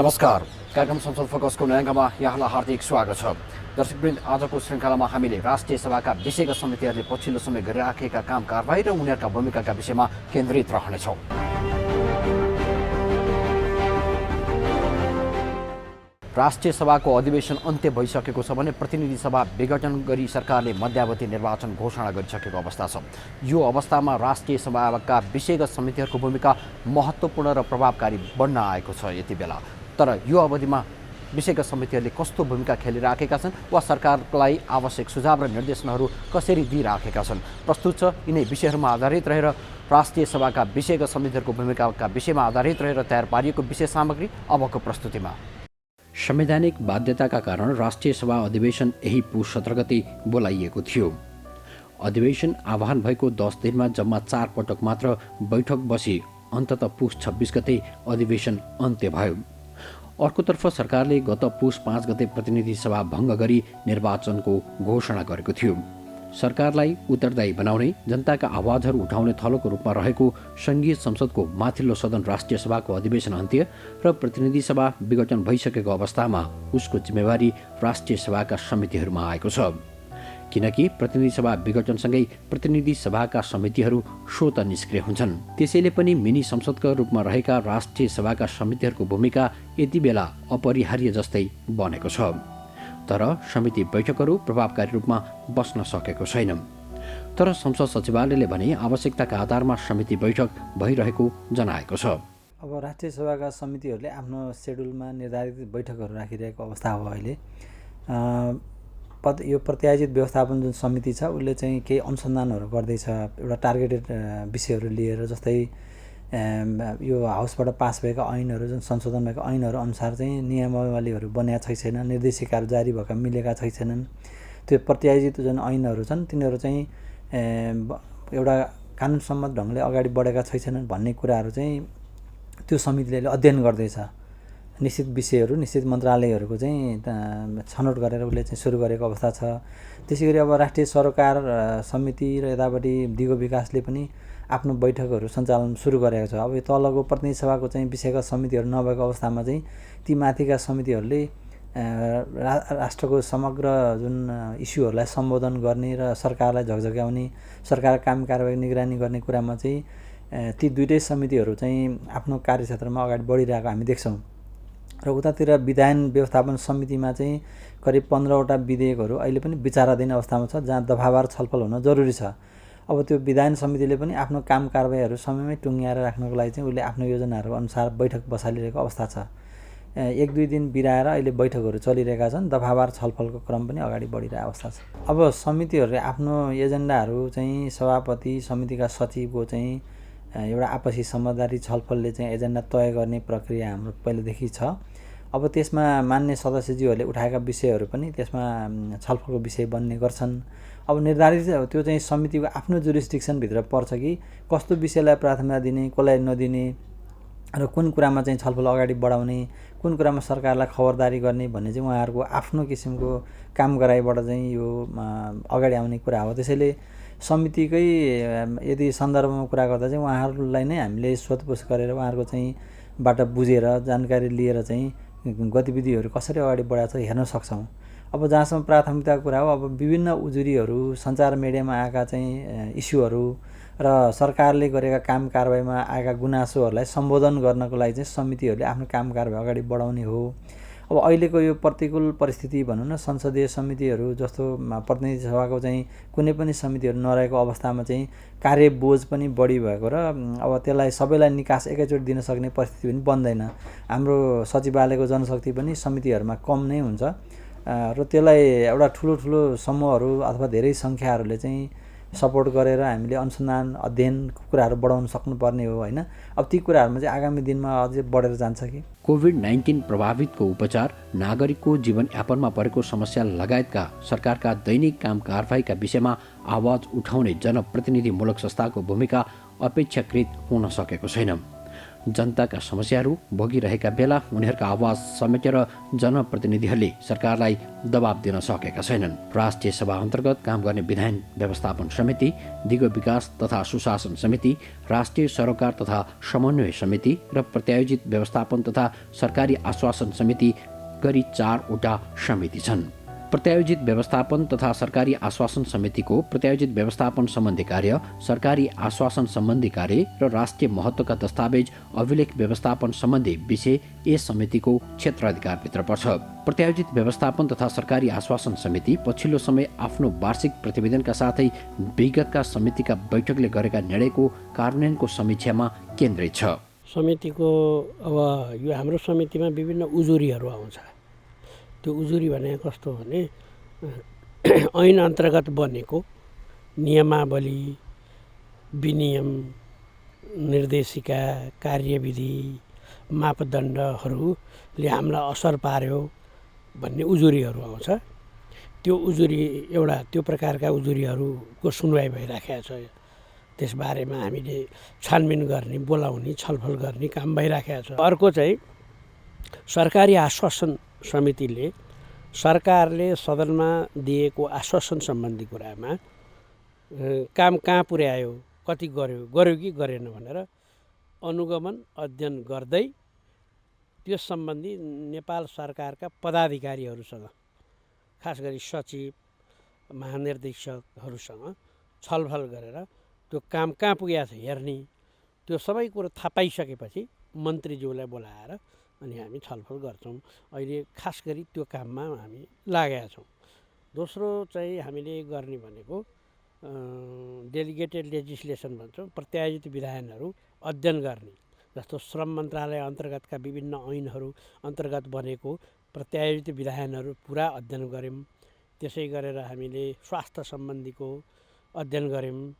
नमस्कार, कार्यक्रम संसद फोकसको नयाँ अङ्कमा यहाँलाई हार्दिक स्वागत छ। दर्शकवृन्द, आजको श्रृङ्खलामा हामीले राष्ट्रिय सभाका विषयगत समितिहरूले पछिल्लो समय गरिराखेका काम कारबाही र उनीहरूका भूमिकाका विषयमा केन्द्रित रहनेछौँ। राष्ट्रिय सभाको अधिवेशन अन्त्य भइसकेको छ भने प्रतिनिधि सभा विघटन गरी सरकारले मध्यावधि निर्वाचन घोषणा गरिसकेको अवस्था छ। यो अवस्थामा राष्ट्रिय सभाका विषयगत समितिहरूको भूमिका महत्त्वपूर्ण र प्रभावकारी बन्न आएको छ। यति बेला तर यो अवधिमा विषयगत समितिहरूले कस्तो भूमिका खेलिराखेका छन् वा सरकारलाई आवश्यक सुझाव र निर्देशनहरू कसरी दिइराखेका छन्, प्रस्तुत छ। यिनै विषयहरूमा आधारित रहेर राष्ट्रिय सभाका विषयगत समितिहरूको भूमिकाका विषयमा आधारित रहेर तयार पारिएको विशेष सामग्री अबको प्रस्तुतिमा। संवैधानिक बाध्यताका कारण राष्ट्रिय सभा अधिवेशन यही पुस 17 गते बोलाइएको थियो। अधिवेशन आह्वान भएको 10 दिनमा जम्मा 4 पटक मात्र बैठक बसी अन्ततः पुस 26 गते अधिवेशन अन्त्य भयो। अर्कोतर्फ सरकारले गत पुस 5 गते प्रतिनिधि सभा भङ्ग गरी निर्वाचनको घोषणा गरेको थियो। सरकारलाई उत्तरदायी बनाउने, जनताका आवाजहरू उठाउने थलोको रूपमा रहेको सङ्घीय संसदको माथिल्लो सदन राष्ट्रिय सभाको अधिवेशन अन्त्य र प्रतिनिधि सभा विघटन भइसकेको अवस्थामा उसको जिम्मेवारी राष्ट्रिय सभाका समितिहरूमा आएको छ। किनकि प्रतिनिधि सभा विघटनसँगै प्रतिनिधि सभाका समितिहरू स्वत निष्क्रिय हुन्छन्। त्यसैले पनि मिनी संसदका रूपमा रहेका राष्ट्रिय सभाका समितिहरूको भूमिका यति बेला अपरिहार्य जस्तै बनेको छ। तर समिति बैठकहरू प्रभावकारी रूपमा बस्न सकेको छैन। तर संसद सचिवालयले भने आवश्यकताका आधारमा समिति बैठक भइरहेको जनाएको छ। अब राष्ट्रिय सभाका समितिहरूले आफ्नो सेड्युलमा निर्धारित बैठकहरू राखिरहेको अवस्था हो। अहिले यो प्रत्यायोजित व्यवस्थापन जुन समिति छ उसले चाहिँ केही अनुसन्धानहरू गर्दैछ, एउटा टार्गेटेड विषयहरू लिएर, जस्तै यो हाउसबाट पास भएका ऐनहरू, जुन संशोधन भएका ऐनहरू अनुसार चाहिँ नियमावलीहरू बनिएको छैन, निर्देशिकाहरू जारी भएका मिलेका छैनन्। त्यो प्रत्यायोजित जुन ऐनहरू छन् तिनीहरू चाहिँ एउटा कानुनसम्मत ढङ्गले अगाडि बढेका छैनन् भन्ने कुराहरू चाहिँ त्यो समितिले अध्ययन गर्दैछ। निश्चित विषयहरू, निश्चित मन्त्रालयहरूको चाहिँ छनौट गरेर उसले चाहिँ सुरु गरेको अवस्था छ। त्यसै गरी अब राष्ट्रिय सरोकार समिति र यतापट्टि दिगो विकासले पनि आफ्नो बैठकहरू सञ्चालन सुरु गरेको छ। अब यो तलको प्रतिनिधि सभाको चाहिँ विषयगत समितिहरू नभएको अवस्थामा चाहिँ ती माथिका समितिहरूले राष्ट्रको समग्र जुन इस्युहरूलाई सम्बोधन गर्ने र सरकारलाई झकझक्याउने, सरकार काम कारबाही निगरानी गर्ने कुरामा चाहिँ ती दुईटै समितिहरू चाहिँ आफ्नो कार्यक्षेत्रमा अगाडि बढिरहेको हामी देख्छौँ। र उतातिर विधान व्यवस्थापन समितिमा चाहिँ करिब 15वटा विधेयकहरू अहिले पनि विचाराधीन अवस्थामा छ, जहाँ दफावार छलफल हुन जरुरी छ। अब त्यो विधान समितिले पनि आफ्नो काम कारबाहीहरू समयमै टुङ्ग्याएर राख्नको लागि चाहिँ उसले आफ्नो योजनाहरू अनुसार बैठक बसालिरहेको अवस्था छ। 1-2 दिन बिराएर अहिले बैठकहरू चलिरहेका छन्, दफावार छलफलको क्रम पनि अगाडि बढिरहेको अवस्था छ। अब समितिहरूले आफ्नो एजेन्डाहरू चाहिँ सभापति, समितिका सचिवको चाहिँ एउटा आपसी समझदारी छलफलले चाहिँ एजेन्डा तय गर्ने प्रक्रिया हाम्रो पहिलेदेखि छ। अब त्यसमा मान्य सदस्यज्यूहरूले उठाएका विषयहरू पनि त्यसमा छलफलको विषय बन्ने गर्छन्। अब निर्धारित त्यो चाहिँ समितिको आफ्नो जुरिस्डिक्सनभित्र पर्छ कि कस्तो विषयलाई प्राथमिकता दिने, कसलाई नदिने र कुन कुरामा चाहिँ छलफल अगाडि बढाउने, कुन कुरामा सरकारलाई खबरदारी गर्ने भन्ने चाहिँ उहाँहरूको आफ्नो किसिमको काम गराइबाट चाहिँ यो अगाडि आउने कुरा हो। त्यसैले समितिकै यदि सन्दर्भमा कुरा गर्दा चाहिँ उहाँहरूलाई नै हामीले सोधपुछ गरेर उहाँहरूको चाहिँ बाट बुझेर जानकारी लिएर चाहिँ गतिविधिहरू कसरी अगाडि बढाएको छ हेर्न सक्छौँ। अब जहाँसम्म प्राथमिकताको कुरा हो, अब विभिन्न उजुरीहरू, सञ्चार मिडियामा आएका चाहिँ इस्युहरू र सरकारले गरेका काम कारबाहीमा आएका गुनासोहरूलाई सम्बोधन गर्नको लागि चाहिँ समितिहरूले आफ्नो काम कारबाही अगाडि बढाउने हो। अब अहिलेको यो प्रतिकूल परिस्थिति भनौँ न, संसदीय समितिहरू जस्तो प्रतिनिधि सभाको चाहिँ कुनै पनि समितिहरू नरहेको अवस्थामा चाहिँ कार्यबोझ पनि बढी भएको र अब त्यसलाई सबैलाई निकास एकैचोटि दिन सक्ने परिस्थिति पनि बन्दैन। हाम्रो सचिवालयको जनशक्ति पनि समितिहरूमा कम नै हुन्छ र त्यसलाई एउटा ठुलो समूहहरू अथवा धेरै सङ्ख्याहरूले चाहिँ सपोर्ट गरेर हामीले अनुसन्धान अध्ययनको कुराहरू बढाउन सक्नुपर्ने हो, होइन? अब ती कुराहरूमा चाहिँ आगामी दिनमा अझै बढेर जान्छ कि कोभिड-19 प्रभावितको उपचार, नागरिकको जीवनयापनमा परेको समस्या लगायतका सरकारका दैनिक काम कारबाहीका विषयमा आवाज उठाउने जनप्रतिनिधिमूलक संस्थाको भूमिका अपेक्षाकृत हुन सकेको छैन। जनताका समस्याहरू भोगिरहेका बेला उनीहरूका आवाज समेटेर जनप्रतिनिधिहरूले सरकारलाई दबाब दिन सकेका छैनन्। राष्ट्रिय सभा अन्तर्गत काम गर्ने विधान व्यवस्थापन समिति, दिगो विकास तथा सुशासन समिति, राष्ट्रिय सरोकार तथा समन्वय समिति र प्रत्यायोजित व्यवस्थापन तथा सरकारी आश्वासन समिति गरी 4वटा समिति छन्। प्रत्यायोजित व्यवस्थापन तथा सरकारी आश्वासन समितिको प्रत्यायोजित व्यवस्थापन सम्बन्धी कार्य, सरकारी आश्वासन सम्बन्धी कार्य र राष्ट्रिय महत्त्वका दस्तावेज अभिलेख व्यवस्थापन सम्बन्धी विषय यस समितिको क्षेत्र अधिकारभित्र पर्छ। प्रत्यायोजित व्यवस्थापन तथा सरकारी आश्वासन समिति पछिल्लो समय आफ्नो वार्षिक प्रतिवेदनका साथै विगतका समितिका बैठकले गरेका निर्णयको कार्यान्वयनको समीक्षामा केन्द्रित छ। समितिको अब यो हाम्रो समितिमा विभिन्न उजुरीहरू आउँछ। त्यो उजुरी भने कस्तो भने ऐन अन्तर्गत बनेको नियमावली, विनियम, निर्देशिका, कार्यविधि, मापदण्डहरूले हामीलाई असर पार्यो भन्ने उजुरीहरू आउँछ। त्यो उजुरी एउटा त्यो प्रकारका उजुरीहरूको सुनवाई भइराखेको छ। त्यसबारेमा हामीले छानबिन गर्ने, बोलाउने, छलफल गर्ने काम भइराखेको छ। अर्को चाहिँ सरकारी आश्वासन समितिले सरकारले सदनमा दिएको आश्वासन सम्बन्धी कुरामा काम कहाँ पुर्यायो, कति गर्यो कि गरेन भनेर अनुगमन अध्ययन गर्दै त्यस सम्बन्धी नेपाल सरकारका पदाधिकारीहरूसँग, खास गरी सचिव, महानिर्देशकहरूसँग छलफल गरेर त्यो काम कहाँ पुगेको छ हेर्ने, त्यो सबै कुरो थाहा पाइसकेपछि मन्त्रीज्यूलाई बोलाएर अनि हामी छलफल गर्छौँ। अहिले खास गरी त्यो काममा हामी लागेका छौँ। दोस्रो चाहिँ हामीले गर्ने भनेको डेलिगेटेड लेजिस्लेसन भन्छौँ, प्रत्यायोजित विधानहरू अध्ययन गर्ने। जस्तो श्रम मन्त्रालय अन्तर्गतका विभिन्न ऐनहरू अन्तर्गत बनेको प्रत्यायोजित विधानहरू पुरा अध्ययन गऱ्यौँ। त्यसै गरेर हामीले स्वास्थ्य सम्बन्धीको अध्ययन गऱ्यौँ।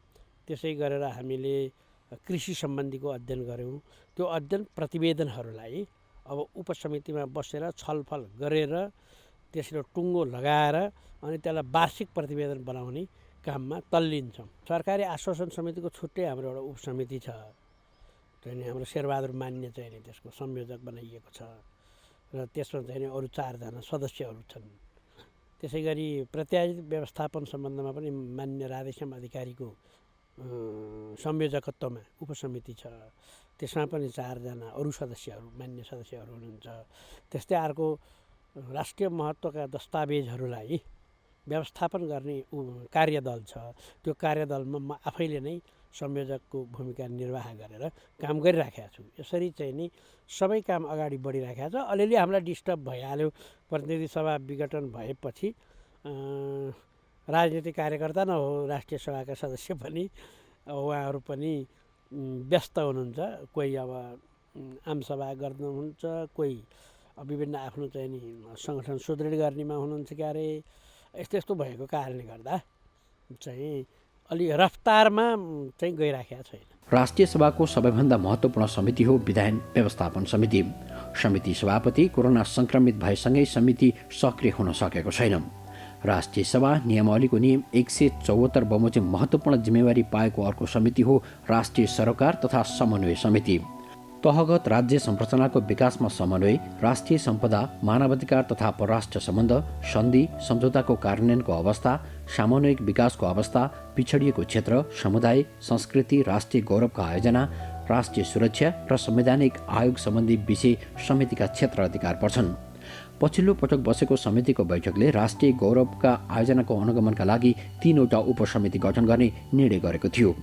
त्यसै गरेर हामीले कृषि सम्बन्धीको अध्ययन गऱ्यौँ। त्यो अध्ययन प्रतिवेदनहरूलाई अब उपसमितिमा बसेर छलफल गरेर त्यसले टुङ्गो लगाएर अनि त्यसलाई वार्षिक प्रतिवेदन बनाउने काममा तल्लिन्छौँ। सरकारी आश्वासन समितिको छुट्टै हाम्रो एउटा उपसमिति छ। चाहिँ हाम्रो शेरबहादुर मान्य चाहिँ त्यसको संयोजक बनाइएको छ र त्यसमा चाहिँ अरू 4 जना सदस्यहरू छन्। त्यसै गरी प्रत्यायोजित व्यवस्थापन सम्बन्धमा पनि मान्य राधेश्याम अधिकारीको संयोजकत्वमा उपसमिति छ। त्यसमा पनि 4 जना अरू सदस्यहरू, मान्य सदस्यहरू हुनुहुन्छ। त्यस्तै अर्को राष्ट्रिय महत्त्वका दस्तावेजहरूलाई व्यवस्थापन गर्ने कार्यदल छ। त्यो कार्यदलमा म आफैले नै संयोजकको भूमिका निर्वाह गरेर काम गरिराखेको छु। यसरी चाहिँ नि सबै काम अगाडि बढिराखेको छ। अलिअलि हामीलाई डिस्टर्ब भइहाल्यो। प्रतिनिधि सभा विघटन भएपछि राजनीतिक कार्यकर्ता न हो, राष्ट्रिय सभाका सदस्य पनि उहाँहरू पनि व्यस्त हुनुहुन्छ। कोही अब आमसभा गर्नुहुन्छ, कोही विभिन्न आफ्नो चाहिँ नि सङ्गठन सुदृढ गर्नेमा हुनुहुन्छ क्यारे। यस्तो यस्तो भएको कारणले गर्दा चाहिँ अलि रफ्तारमा चाहिँ गइराखेको छैन। राष्ट्रिय सभाको सबैभन्दा महत्त्वपूर्ण समिति हो विधान व्यवस्थापन समिति। समिति सभापति कोरोना सङ्क्रमित भएसँगै समिति सक्रिय हुन सकेको छैन। राष्ट्रिय सभा नियमावलीको नियम 174 बमोजिम महत्त्वपूर्ण जिम्मेवारी पाएको अर्को समिति हो राष्ट्रिय सरोकार तथा समन्वय समिति। तहगत राज्य संरचनाको विकासमा समन्वय, राष्ट्रिय सम्पदा, मानवाधिकार तथा परराष्ट्र सम्बन्ध, सन्धि सम्झौताको कार्यान्वयनको अवस्था, सामूहिक विकासको अवस्था, पिछडिएको क्षेत्र, समुदाय, संस्कृति, राष्ट्रिय गौरवका आयोजना, राष्ट्रिय सुरक्षा र संवैधानिक आयोग सम्बन्धी विषय समितिका क्षेत्र अधिकार पर्छन्। पछिल्लो पटक बसेको समितिको बैठकले राष्ट्रिय गौरवका आयोजनाको अनुगमनका लागि 3वटा उपसमिति गठन गर्ने निर्णय गरेको थियो।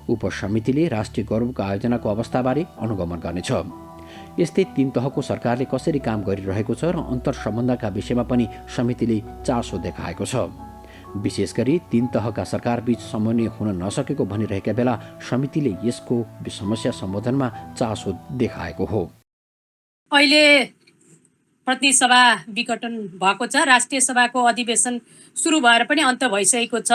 उपसमितिले राष्ट्रिय गौरवका आयोजनाको अवस्थाबारे अनुगमन गर्नेछ। यस्तै 3 तहको सरकारले कसरी काम गरिरहेको छ र अन्तर सम्बन्धका विषयमा पनि समितिले चासो देखाएको छ। विशेष गरी 3 तहका सरकारबीच समन्वय हुन नसकेको भनिरहेका बेला समितिले यसको समस्या सम्बोधनमा चासो देखाएको हो। अहिले प्रतिनिधि सभा विघटन भएको छ। राष्ट्रिय सभाको अधिवेशन सुरु भएर पनि अन्त भइसकेको छ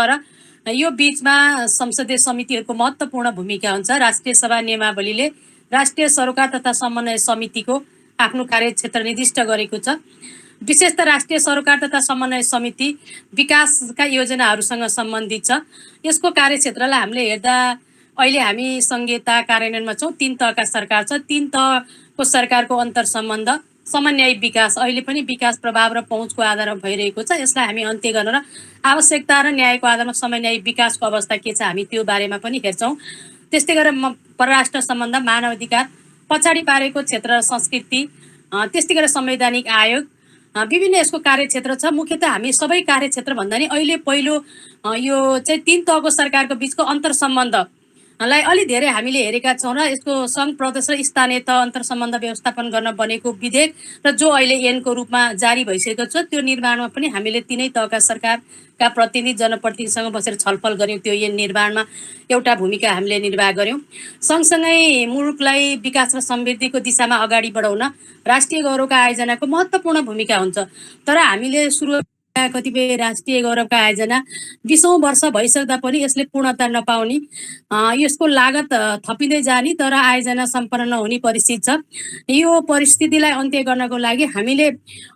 र यो बीचमा संसदीय समितिहरूको महत्त्वपूर्ण भूमिका हुन्छ। राष्ट्रिय सभा नियमावलीले राष्ट्रिय सरोकार तथा समन्वय समितिको आफ्नो कार्यक्षेत्र निर्दिष्ट गरेको छ। विशेषतः राष्ट्रिय सरोकार तथा समन्वय समिति विकासका योजनाहरूसँग सम्बन्धित छ। यसको कार्यक्षेत्रलाई हामीले हेर्दा अहिले हामी संहिता कार्यान्वयनमा छौँ। 3 तहका सरकार छ। 3 तहको सरकारको अन्तर सम्बन्ध समन्वय विकास अहिले पनि विकास प्रभाव र पहुँचको आधारमा भइरहेको छ। यसलाई हामी अन्त्य गर्न र आवश्यकता र न्यायको आधारमा समन्वय विकासको अवस्था के छ हामी त्यो बारेमा पनि हेर्छौँ। त्यस्तै गरेर परराष्ट्र सम्बन्ध, मानव अधिकार, पछाडि पारेको क्षेत्र र संस्कृति, त्यस्तै गरेर संवैधानिक आयोग, विभिन्न यसको कार्यक्षेत्र छ। मुख्यतः हामी सबै कार्यक्षेत्र भन्दा नि अहिले पहिलो यो चाहिँ 3 तहको सरकारको बिचको अन्तर सम्बन्धलाई अलि धेरै हामीले हेरेका छौँ र यसको सङ्घ प्रदेश र स्थानीय तह अन्तर सम्बन्ध व्यवस्थापन गर्न बनेको विधेयक र जो अहिले ऐनको रूपमा जारी भइसकेको छ त्यो निर्माणमा पनि हामीले 3 तहका सरकारका प्रतिनिधि जनप्रतिनिधिसँग बसेर छलफल गऱ्यौँ। त्यो ऐन निर्माणमा एउटा भूमिका हामीले निर्वाह गऱ्यौँ। सँगसँगै मुलुकलाई विकास र समृद्धिको दिशामा अगाडि बढाउन राष्ट्रिय गौरवका आयोजनाको महत्त्वपूर्ण भूमिका हुन्छ। तर हामीले सुरु कतिपय राष्ट्रिय गौरवका आयोजना 20औं वर्ष भइसक्दा पनि यसले पूर्णता नपाउने, यसको लागत थपिँदै जाने तर आयोजना सम्पन्न नहुने परिस्थिति छ। यो परिस्थितिलाई अन्त्य गर्नको लागि हामीले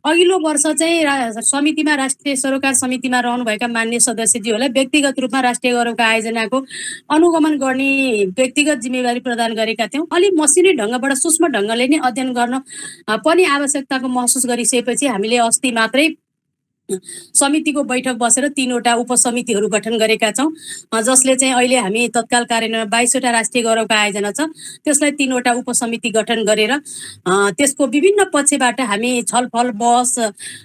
अघिल्लो वर्ष चाहिँ समितिमा, राष्ट्रिय सरोकार समितिमा रहनुभएका मान्य सदस्यज्यूहरूलाई व्यक्तिगत रूपमा राष्ट्रिय गौरवका आयोजनाको अनुगमन गर्ने व्यक्तिगत जिम्मेवारी प्रदान गरेका थियौँ। अलिक मसिनो ढङ्गबाट सूक्ष्म ढङ्गले नै अध्ययन गर्न पनि आवश्यकताको महसुस गरिसकेपछि हामीले अस्ति मात्रै समितिको बैठक बसेर 3वटा उपसमितिहरू गठन गरेका छौँ, जसले चाहिँ अहिले हामी तत्काल कार्यान्वयनमा 22वटा राष्ट्रिय गौरवका आयोजना छ त्यसलाई 3वटा उपसमिति गठन गरेर त्यसको विभिन्न पक्षबाट हामी छलफल, बहस,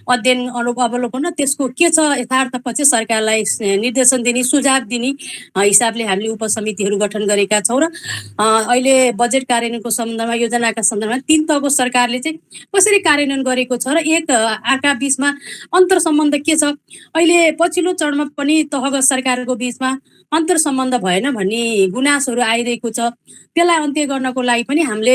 अध्ययन, अवलोकन र त्यसको के छ यथार्थ पक्ष सरकारलाई निर्देशन दिने, सुझाव दिने हिसाबले हामीले उपसमितिहरू गठन गरेका छौँ। र अहिले बजेट कार्यान्वयनको सन्दर्भमा, योजनाका सन्दर्भमा 3 तहको सरकारले चाहिँ कसरी कार्यान्वयन गरेको छ र एक अर्का बिचमा अन्तर सम्बन्ध के छ, अहिले पछिल्लो चरणमा पनि तहगत सरकारको बिचमा अन्तर सम्बन्ध भएन भन्ने गुनासोहरू आइरहेको छ। त्यसलाई अन्त्य गर्नको लागि पनि हामीले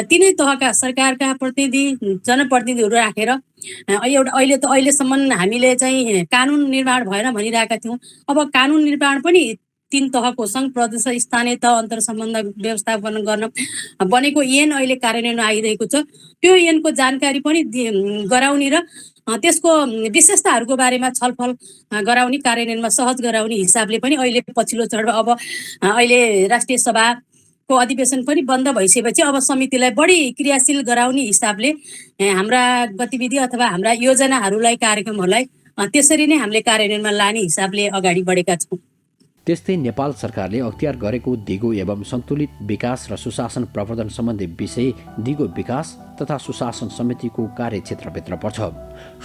3 तहका सरकारका प्रतिनिधि, जनप्रतिनिधिहरू राखेर एउटा अहिलेसम्म हामीले चाहिँ कानुन निर्माण भएन भनिरहेका थियौँ। अब कानुन निर्माण पनि 3 तहको सङ्घ प्रदेश स्थानीय तह अन्तर सम्बन्ध व्यवस्थापन गर्न बनेको ऐन अहिले कार्यान्वयनमा आइरहेको छ। त्यो ऐनको जानकारी पनि गराउने र त्यसको विशेषताहरूको बारेमा छलफल गराउने, कार्यान्वयनमा सहज गराउने हिसाबले पनि अहिले पछिल्लो चरणमा अब अहिले राष्ट्रिय सभाको अधिवेशन पनि बन्द भइसकेपछि अब समितिलाई बढी क्रियाशील गराउने हिसाबले हाम्रा गतिविधि अथवा हाम्रा योजनाहरूलाई, कार्यक्रमहरूलाई त्यसरी नै हामीले कार्यान्वयनमा लाने हिसाबले अगाडि बढेका छौँ। त्यस्तै नेपाल सरकारले अख्तियार गरेको दिगो एवं सन्तुलित विकास र सुशासन प्रवर्धन सम्बन्धी विषय दिगो विकास तथा सुशासन समितिको कार्यक्षेत्रभित्र पर्छ।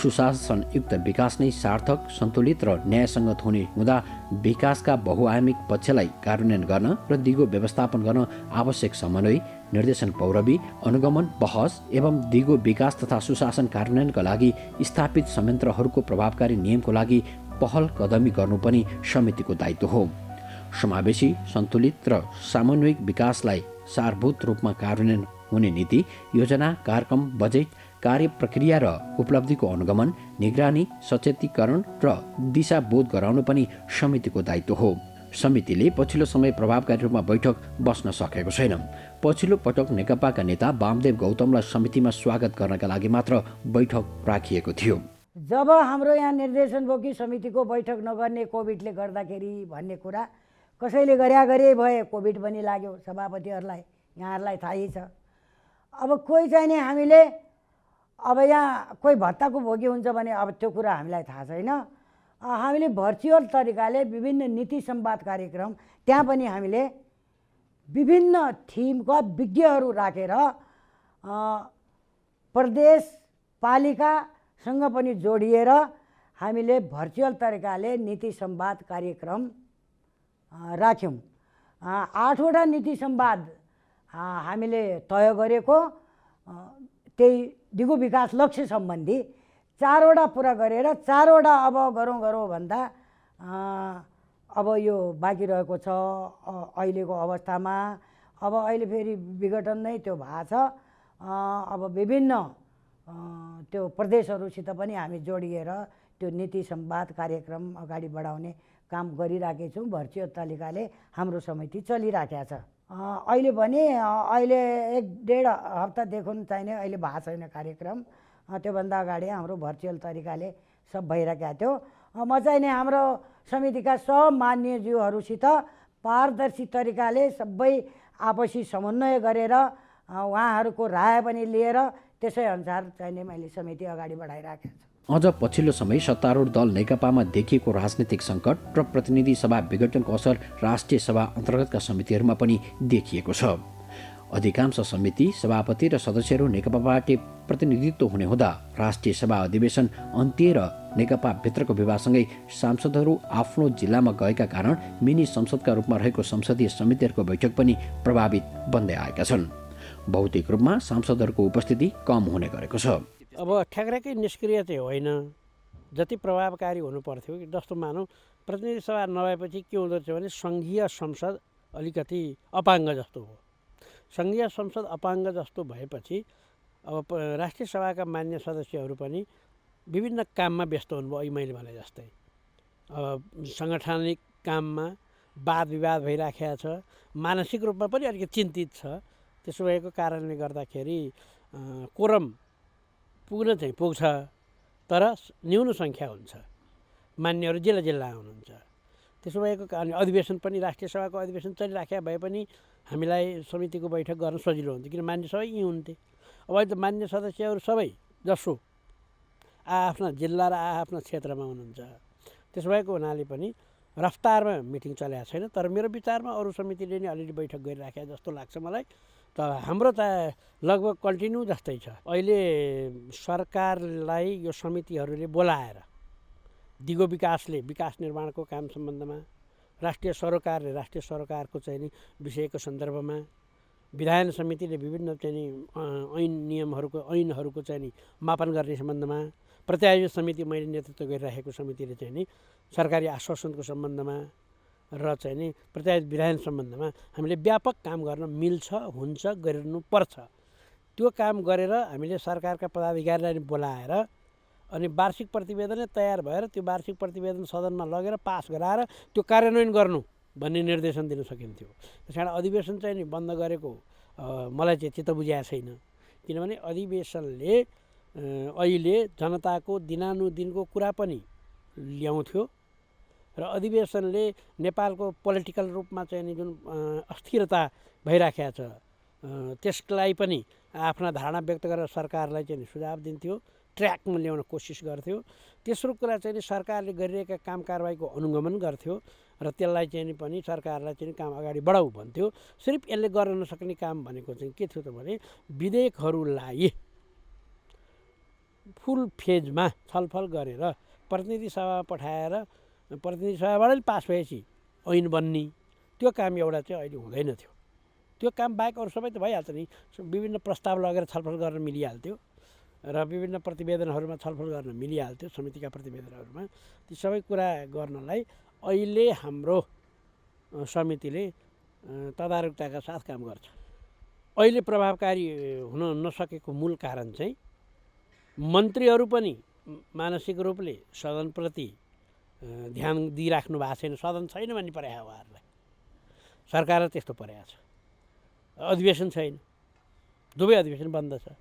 सुशासनयुक्त विकास नै सार्थक, सन्तुलित र न्यायसङ्गत हुने हुँदा विकासका बहुआयामिक पक्षलाई कार्यान्वयन गर्न र दिगो व्यवस्थापन गर्न आवश्यक समन्वय, निर्देशन, पौरवी, अनुगमन, बहस एवं दिगो विकास तथा सुशासन कार्यान्वयनका लागि स्थापित संयन्त्रहरूको प्रभावकारी नियमको लागि पहल कदमी गर्नु पनि समितिको दायित्व हो। समावेशी, सन्तुलित र सामूहिक विकासलाई सारभूत रूपमा कार्यान्वयन हुने नीति, योजना, कार्यक्रम, बजेट, कार्य प्रक्रिया र उपलब्धिको अनुगमन, निगरानी, सचेतीकरण र दिशाबोध गराउनु पनि समितिको दायित्व हो। समितिले पछिल्लो समय प्रभावकारी रूपमा बैठक बस्न सकेको छैन। पछिल्लो पटक नेकपाका नेता वामदेव गौतमलाई समितिमा स्वागत गर्नका लागि मात्र बैठक राखिएको थियो। जब हाम्रो यहाँ निर्देशन भयो कि समितिको बैठक नगर्ने कोभिडले गर्दाखेरि भन्ने कुरा कसैले गरे भए, कोभिड पनि लाग्यो सभापतिहरूलाई, यहाँहरूलाई थाहै छ। अब कोही चाहिँ नि हामीले अब यहाँ कोही भत्ताको भोगी हुन्छ भने अब त्यो कुरा हामीलाई थाहा छैन। हामीले भर्चुअल तरिकाले विभिन्न नीति संवाद कार्यक्रम त्यहाँ पनि हामीले विभिन्न थिमका विज्ञहरू राखेर प्रदेश पालिकासँग पनि जोडिएर हामीले भर्चुअल तरिकाले नीति संवाद कार्यक्रम राख्यौँ। 8वटा नीति संवाद हामीले तय गरेको, त्यही दिगो विकास लक्ष्य सम्बन्धी 4वटा पुरा गरेर 4वटा अब गरौँ भन्दा अब यो बाँकी रहेको छ। अहिलेको अवस्थामा अब अहिले फेरि विघटन नै त्यो भएको छ। अब विभिन्न त्यो प्रदेशहरूसित पनि हामी जोडिएर त्यो नीति संवाद कार्यक्रम अगाडि बढाउने काम गरिराखेको छौँ। भर्चुअल तरिकाले हाम्रो समिति चलिराखेको छ। अहिले पनि अहिले 1-1.5 हप्तादेखि चाहिने अहिले भएको छैन कार्यक्रम। त्योभन्दा अगाडि हाम्रो भर्चुअल तरिकाले सब भइरहेको थियो। म चाहिँ नि हाम्रो समितिका सब मान्यज्यूहरूसित पारदर्शी तरिकाले सबै आपसी समन्वय गरेर उहाँहरूको राय पनि लिएर त्यसै अनुसार चाहिँ मैले समिति अगाडि बढाइराखेको छु। अझ पछिल्लो समय सत्तारूढ दल नेकपामा देखिएको राजनीतिक सङ्कट र प्रतिनिधि सभा विघटनको असर राष्ट्रिय सभा अन्तर्गतका समितिहरूमा पनि देखिएको छ। अधिकांश समिति सभापति र सदस्यहरू नेकपाबाट प्रतिनिधित्व हुने हुँदा राष्ट्रिय सभा अधिवेशन अन्त्य र नेकपा भित्रको विवादसँगै सांसदहरू आफ्नो जिल्लामा गएका कारण मिनी संसदका रूपमा रहेको संसदीय समितिहरूको बैठक पनि प्रभावित बन्दै आएका छन्। भौतिक रूपमा सांसदहरूको उपस्थिति कम हुने गरेको छ। अब ठ्याक्कै निष्क्रिय चाहिँ होइन, जति प्रभावकारी हुनु पर्थ्यो जस्तो मानौँ प्रतिनिधि सभा नभएपछि के हुँदो रहेछ भने सङ्घीय संसद अलिकति अपाङ्ग जस्तो हो। सङ्घीय संसद अपाङ्ग जस्तो भएपछि अब राष्ट्रिय सभाका मान्य सदस्यहरू पनि विभिन्न काममा व्यस्त हुनुभयो। अहिले मैले भने जस्तै साङ्गठनिक काममा वाद विवाद भइराखेको छ, मानसिक रूपमा पनि अलिकति चिन्तित छ। त्यसो भएको कारणले गर्दाखेरि कोरम पुग्न चाहिँ पुग्छ, तर न्यून सङ्ख्या हुन्छ, मान्यहरू जिल्ला जिल्ला हुनुहुन्छ। त्यसो भएको कारण अधिवेशन पनि राष्ट्रिय सभाको अधिवेशन चलिराखेका भए पनि हामीलाई समितिको बैठक गर्न सजिलो हुन्थ्यो, किन मान्य सबै यहीँ हुन्थे। अब अहिले त मान्य सदस्यहरू सबै जसो आफ्ना जिल्ला र आफ्ना क्षेत्रमा हुनुहुन्छ। त्यसो भएको हुनाले पनि रफ्तारमा मिटिङ चलेको छैन। तर मेरो विचारमा अरू समितिले नै अलिअलि बैठक गरिराखे जस्तो लाग्छ मलाई। त हाम्रो त लगभग कन्टिन्यू जस्तै छ। अहिले सरकारलाई यो समितिहरूले बोलाएर दिगो विकासले विकास निर्माणको काम सम्बन्धमा, राष्ट्रिय सरोकारले राष्ट्रिय सरोकारको चाहिँ नि विषयको सन्दर्भमा, विधायन समितिले विभिन्न चाहिँ नि ऐनहरूको चाहिँ नि मापन गर्ने सम्बन्धमा, प्रत्यायोजित समिति मैले नेतृत्व गरिराखेको समितिले चाहिँ नि सरकारी आश्वासनको सम्बन्धमा र चाहिँ नि प्रत्यायोजित विधायन सम्बन्धमा हामीले व्यापक काम गर्न मिल्छ, हुन्छ, गरिनुपर्छ। त्यो काम गरेर हामीले सरकारका पदाधिकारीलाई बोलाएर अनि वार्षिक प्रतिवेदन तयार भएर त्यो वार्षिक प्रतिवेदन सदनमा लगेर पास गराएर त्यो कार्यान्वयन गर्नु भन्ने निर्देशन दिन सकिन्थ्यो। त्यस कारण अधिवेशन चाहिँ नि बन्द गरेको मलाई चाहिँ चित्त बुझाएको छैन। किनभने अधिवेशनले अहिले जनताको दिनानुदिनको कुरा पनि ल्याउँथ्यो र अधिवेशनले नेपालको पोलिटिकल रूपमा चाहिँ नि जुन अस्थिरता भइराखेको छ त्यसलाई पनि आफ्ना धारणा व्यक्त गरेर सरकारलाई चाहिँ सुझाव दिन्थ्यो, ट्र्याकमा ल्याउन कोसिस गर्थ्यो। तेस्रो कुरा चाहिँ सरकारले गरिरहेका काम कारबाहीको अनुगमन गर्थ्यो र त्यसलाई चाहिँ पनि सरकारलाई चाहिँ काम अगाडि बढाऊ भन्थ्यो। सिर्फ यसले गर्न नसक्ने काम भनेको चाहिँ के थियो त भने विधेयकहरूलाई फुल फेजमा छलफल गरेर प्रतिनिधि सभामा पठाएर प्रतिनिधि सभाबाटै पास भएपछि ऐन बन्ने त्यो काम एउटा चाहिँ अहिले हुँदैन थियो। त्यो काम बाहेक अरू सबै त भइहाल्छ नि। विभिन्न प्रस्ताव लगेर छलफल गर्न मिलिहाल्थ्यो र विभिन्न प्रतिवेदनहरूमा छलफल गर्न मिलिहाल्थ्यो। समितिका प्रतिवेदनहरूमा ती सबै कुरा गर्नलाई अहिले हाम्रो समितिले तदारुकताका साथ काम गर्छ। अहिले प्रभावकारी हुन नसकेको मूल कारण चाहिँ मन्त्रीहरू पनि मानसिक रूपले सदनप्रति ध्यान दिइराख्नु भएको छैन। सदन छैन भन्ने परेको उहाँहरूलाई, सरकार त्यस्तो परेको छ। अधिवेशन छैन, दुवै अधिवेशन बन्द छ।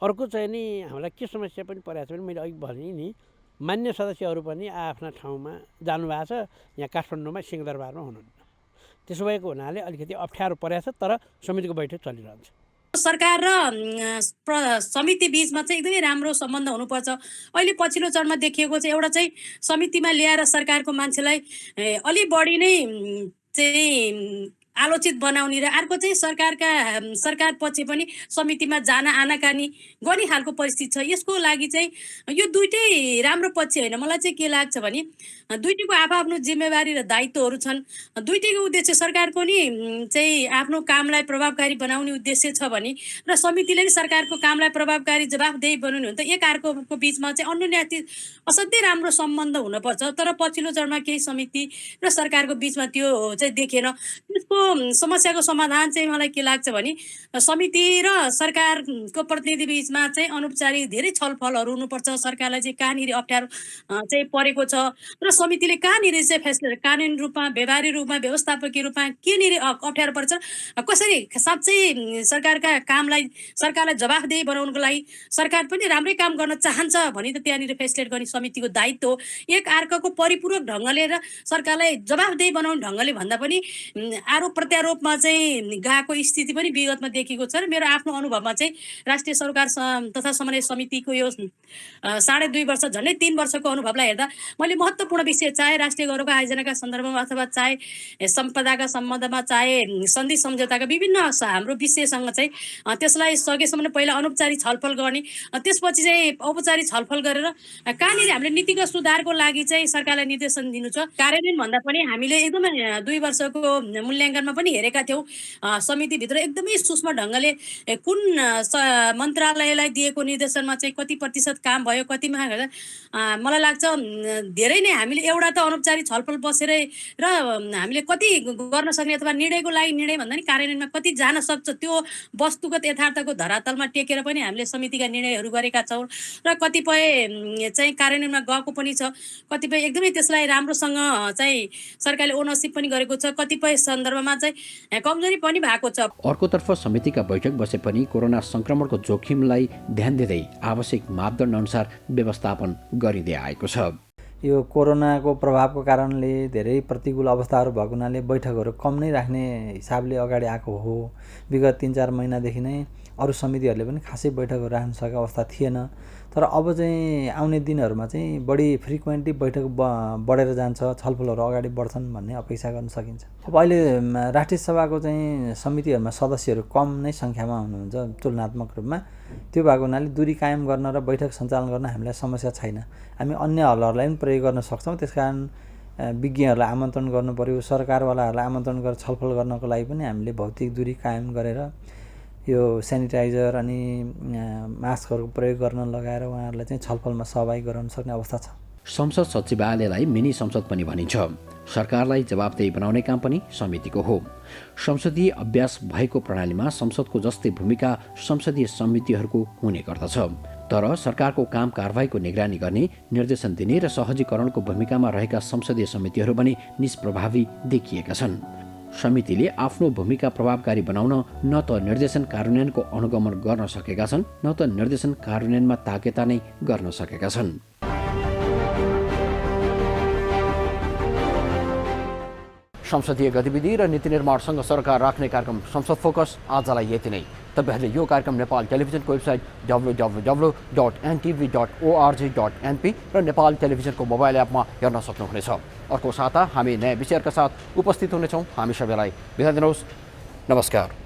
अर्को चाहिँ नि हामीलाई के समस्या पनि परेको छ भने मैले अघि भने नि मान्य सदस्यहरू पनि आफ्ना ठाउँमा जानुभएको छ, यहाँ काठमाडौँमा सिंहदरबारमा हुनुहुन्न। त्यसो भएको हुनाले अलिकति अप्ठ्यारो परेको छ, तर समितिको बैठक चलिरहन्छ। सरकार र समिति बीचमा चाहिँ एकदमै राम्रो सम्बन्ध हुनुपर्छ। अहिले पछिल्लो चरणमा देखिएको चाहिँ एउटा चाहिँ समितिमा ल्याएर सरकारको मान्छेलाई अलि बढी नै चाहिँ आलोचित बनाउने र अर्को चाहिँ सरकार पक्ष पनि समितिमा जान आनाकानी गर्ने खालको परिस्थिति छ। यसको लागि चाहिँ यो दुइटै राम्रो पक्ष होइन। मलाई चाहिँ के लाग्छ भने दुइटैको आफ्नो जिम्मेवारी र दायित्वहरू छन्। दुइटैको उद्देश्य सरकारको नि चाहिँ आफ्नो कामलाई प्रभावकारी बनाउने उद्देश्य छ भने र समितिले नि सरकारको कामलाई प्रभावकारी जवाफदेही बनाउने हो भने त एक अर्कोको बिचमा चाहिँ अन्योन्य असाध्यै राम्रो सम्बन्ध हुनुपर्छ। तर पछिल्लो चरणमा केही समिति र सरकारको बिचमा त्यो चाहिँ देखेन। त्यसको समस्याको समाधान चाहिँ मलाई के लाग्छ भने समिति र सरकारको प्रतिनिधि बिचमा चाहिँ अनौपचारिक धेरै छलफलहरू हुनुपर्छ। सरकारलाई चाहिँ कहाँनिर अप्ठ्यारो चाहिँ परेको छ र समितिले कहाँनिर चाहिँ फैसला कानुनी रूपमा, व्यवहारिक रूपमा, व्यवस्थापकीय रूपमा केनिर अप्ठ्यारो पर्छ, कसरी साँच्चै सरकारलाई जवाफदेही बनाउनको लागि सरकार पनि राम्रै काम गर्न चाहन्छ भने त त्यहाँनिर फेसिलिटेट गर्ने समितिको दायित्व हो। एक अर्काको परिपूरक ढङ्गले र सरकारलाई जवाफदेही बनाउने ढङ्गले भन्दा पनि आरोप प्रत्यारोपमा चाहिँ गएको स्थिति पनि विगतमा देखिएको छ र मेरो आफ्नो अनुभवमा चाहिँ राष्ट्रिय सरोकार तथा समन्वय समितिको यो 2.5 वर्ष झन्डै 3 वर्षको अनुभवलाई हेर्दा मैले महत्त्वपूर्ण विषय चाहे राष्ट्रिय गौरवको आयोजनाका सन्दर्भमा अथवा चाहे सम्पदाका सम्बन्धमा, चाहे सन्धि सम्झौताका विभिन्न हाम्रो विषयसँग चाहिँ त्यसलाई सकेसम्म पहिला अनौपचारिक छलफल गर्ने, त्यसपछि चाहिँ औपचारिक छलफल गरेर कहाँनिर हामीले नीतिगत सुधारको लागि चाहिँ सरकारलाई निर्देशन दिनु छ। कार्यान्वयन भन्दा पनि हामीले एकदमै 2 वर्षको मूल्याङ्कनमा पनि हेरेका थियौँ समितिभित्र एकदमै सूक्ष्म ढङ्गले कुन मन्त्रालयलाई दिएको निर्देशनमा चाहिँ कति प्रतिशत काम भयो, कतिमा मलाई लाग्छ धेरै नै हामीले एउटा त अनौपचारिक छलफल बसेरै र हामीले कति गर्न सक्ने अथवा निर्णयको लागि निर्णय भन्दा नि कार्यान्वयनमा कति जान सक्छ त्यो वस्तुगत यथार्थको धरातलमा टेकेर पनि हामीले समितिका निर्णयहरू गरेका छौँ र कतिपय चाहिँ कार्यान्वयनमा गएको पनि छ। कतिपय एकदमै त्यसलाई राम्रोसँग चाहिँ सरकारले ओनरसिप पनि गरेको छ, कतिपय सन्दर्भमा चाहिँ कमजोरी पनि भएको छ। अर्कोतर्फ समितिका बैठक बसे पनि कोरोना संक्रमणको जोखिमलाई ध्यान दिँदै आवश्यक मापदण्ड अनुसार व्यवस्थापन गरिँदै आएको छ। यो कोरोनाको प्रभावको कारणले धेरै प्रतिकूल अवस्थाहरू भएको हुनाले बैठकहरू कम नै राख्ने हिसाबले अगाडि आएको हो। विगत 3-4 महिनादेखि नै अरू समितिहरूले पनि खासै बैठकहरू राख्न सकेको अवस्था थिएन। तर अब चाहिँ आउने दिनहरूमा चाहिँ बढी फ्रिक्वेन्टली बैठक बढेर जान्छ, छलफलहरू अगाडि बढ्छन् भन्ने अपेक्षा गर्न सकिन्छ। अब अहिले राष्ट्रिय सभाको चाहिँ समितिहरूमा सदस्यहरू कम नै सङ्ख्यामा हुनुहुन्छ तुलनात्मक रूपमा। त्यो भएको हुनाले दूरी कायम गर्न र बैठक सञ्चालन गर्न हामीलाई समस्या छैन। हामी अन्य हलहरूलाई पनि प्रयोग गर्न सक्छौँ। त्यसकारण विज्ञहरूलाई आमन्त्रण गर्नु पर्यो, सरकारवालाहरूलाई आमन्त्रण गरेर छलफल गर्नको लागि पनि हामीले भौतिक दूरी कायम गरेर यो सेनिटाइजर अनि मास्कहरूको प्रयोग गर्न लगाएर उहाँहरूलाई चाहिँ छलफलमा सहभागी गराउन सक्ने अवस्था छ। संसद सचिवालयलाई मिनी संसद पनि भनिन्छ। सरकारलाई जवाबदेही बनाउने काम पनि समितिको हो। संसदीय अभ्यास भएको प्रणालीमा संसदको जस्तै भूमिका संसदीय समितिहरूको हुने गर्दछ। तर सरकारको काम कारबाहीको निगरानी गर्ने, निर्देशन दिने र सहजीकरणको भूमिकामा रहेका संसदीय समितिहरू पनि निष्प्रभावी देखिएका छन्। समितिले आफ्नो भूमिका प्रभावकारी बनाउन न त निर्देशन कार्यान्वयनको अनुगमन गर्न सकेका छन्, न त निर्देशन कार्यान्वयनमा ताकेता नै गर्न सकेका छन्। संसदीय गतिविधि र नीति निर्माणसँग सरकार राख्ने कार्यक्रम संसद फोकस आजलाई यति नै। तपाईहरूले यो कार्यक्रम नेपाल टेलिभिजनको वेबसाइट www.ntv.org.np र नेपाल टेलिभिजनको मोबाइल एपमा हेर्न सक्नुहुनेछ। अर्को साता हामी नयाँ विषयहरूका साथ उपस्थित हुनेछौँ। हामी सबैलाई बिदा दिनुहोस्। नमस्कार।